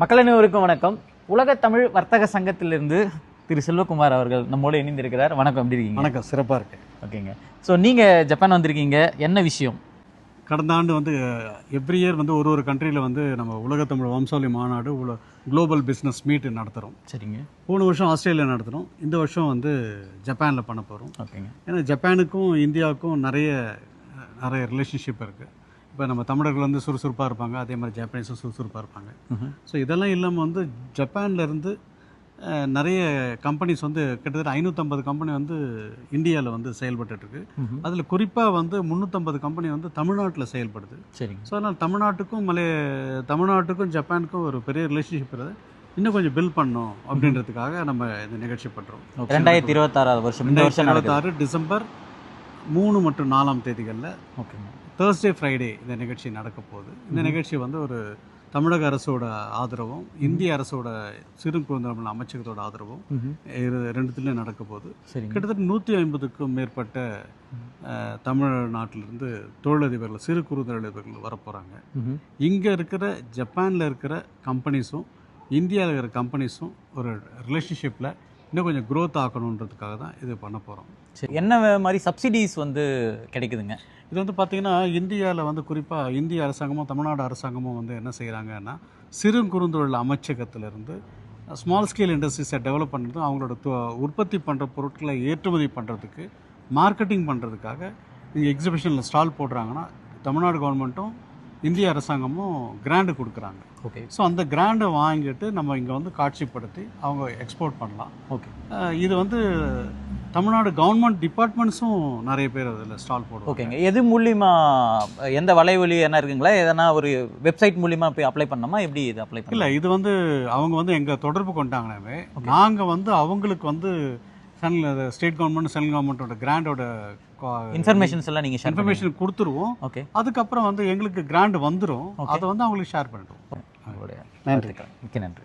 மக்கள் அனைவருக்கும் வணக்கம். உலக தமிழ் வர்த்தக சங்கத்திலிருந்து திரு செல்வகுமார் அவர்கள் நம்மோடு இணைந்திருக்கிறார். வணக்கம், எப்படி இருக்கீங்க? வணக்கம், சிறப்பாக இருக்கு. ஓகேங்க. ஸோ நீங்கள் ஜப்பான் வந்திருக்கீங்க, என்ன விஷயம்? கடந்த ஆண்டு எவ்ரி இயர் ஒரு கண்ட்ரியில் நம்ம உலக தமிழ் வம்சாவளி மாநாடு குளோபல் பிஸ்னஸ் மீட் நடத்துகிறோம். சரிங்க. போன வருஷம் ஆஸ்திரேலியா நடத்துகிறோம், இந்த வருஷம் ஜப்பானில் பண்ண போகிறோம். ஓகேங்க. ஏன்னா ஜப்பானுக்கும் இந்தியாவுக்கும் நிறைய ரிலேஷன்ஷிப் இருக்குது. இப்போ நம்ம தமிழர்கள் சுறுசுறுப்பாக இருப்பாங்க, அதே மாதிரி ஜப்பானீஸும் சுறுசுறுப்பாக இருப்பாங்க. ஸோ இதெல்லாம் இல்லாமல் ஜப்பான்லேருந்து நிறைய கம்பெனிஸ் கிட்டத்தட்ட 550 கம்பெனி இந்தியாவில் செயல்பட்டுருக்கு. அதில் குறிப்பாக 350 கம்பெனி தமிழ்நாட்டில் செயல்படுது. சரிங்க. ஸோ அதனால் தமிழ்நாட்டுக்கும் ஜப்பானுக்கும் ஒரு பெரிய ரிலேஷன்ஷிப் இருக்குது. இன்னும் கொஞ்சம் பில்ட் பண்ணணும் அப்படின்றதுக்காக நம்ம இந்த நிகழ்ச்சி பண்ணுறோம். 2026 வருஷம், இந்த வருஷம் 2026 டிசம்பர் 3 மற்றும் 4ஆம் தேதிகளில் ஓகேங்க, தேர்ஸ்டே ஃப்ரைடே இந்த நிகழ்ச்சி நடக்க போகுது. இந்த நிகழ்ச்சி ஒரு தமிழக அரசோட ஆதரவும் இந்திய அரசோட சிறு குறுந்தொழில் அமைச்சகத்தோட ஆதரவும் ரெண்டுத்துலேயும் நடக்க போகுது. கிட்டத்தட்ட 150க்கும் மேற்பட்ட தமிழ்நாட்டிலிருந்து தொழிலதிபர்கள், சிறு குறுந்தொழிலதிபர்கள் வரப்போகிறாங்க. இங்கே இருக்கிற ஜப்பானில் இருக்கிற கம்பெனிஸும் இந்தியாவில் இருக்கிற கம்பெனிஸும் ஒரு ரிலேஷன்ஷிப்பில் இன்னும் கொஞ்சம் க்ரோத் ஆக்கணுன்றதுக்காக தான் இது பண்ண போகிறோம். சரி, என்ன மாதிரி சப்சிடிஸ் கிடைக்குதுங்க? இது பார்த்தீங்கன்னா இந்தியாவில் குறிப்பாக இந்திய அரசாங்கமும் தமிழ்நாடு அரசாங்கமும் என்ன செய்கிறாங்கன்னா, சிறு குறுந்தொழில் அமைச்சகத்திலிருந்து ஸ்மால் ஸ்கேல் இண்டஸ்ட்ரீஸை டெவலப் பண்ணுறது, அவங்களோட உற்பத்தி பண்ணுற பொருட்களை ஏற்றுமதி பண்ணுறதுக்கு, மார்க்கெட்டிங் பண்ணுறதுக்காக இங்கே எக்ஸிபிஷனில் ஸ்டால் போடுறாங்கன்னா தமிழ்நாடு கவர்மெண்ட்டும் இந்திய அரசாங்கமும் கிராண்டு கொடுக்குறாங்க. ஓகே. ஸோ அந்த கிராண்டை வாங்கிட்டு நம்ம இங்கே காட்சிப்படுத்தி அவங்க எக்ஸ்போர்ட் பண்ணலாம். ஓகே. இது தமிழ்நாடு கவர்மெண்ட் டிபார்ட்மெண்ட்ஸும் நிறைய பேர் அதில் ஸ்டால் போடுவாங்க. ஓகேங்க. எது மூலிமா, எந்த வலைவலி என்ன இருக்குங்களா? எதனா ஒரு வெப்சைட் மூலிமா போய் அப்ளை பண்ணோமா? எப்படி இது அப்ளை பண்ண? இல்லை, இது அவங்க எங்கள் தொடர்பு கொண்டாங்கனாவே நாங்கள் அவங்களுக்கு ஸ்டேட் கவர்மெண்ட், சென்ட்ரல் கவர்மெண்ட்டோட கிராண்டோட இன்ஃபர்மேஷன்ஸ் எல்லாம் நீங்கள் இன்ஃபர்மேஷன் கொடுத்துருவோம். ஓகே. அதுக்கப்புறம் எங்களுக்கு கிராண்ட் வந்துடும், அதை அவங்களுக்கு ஷேர் பண்ணிடுவோம். நன்றி. மிக்க நன்றி.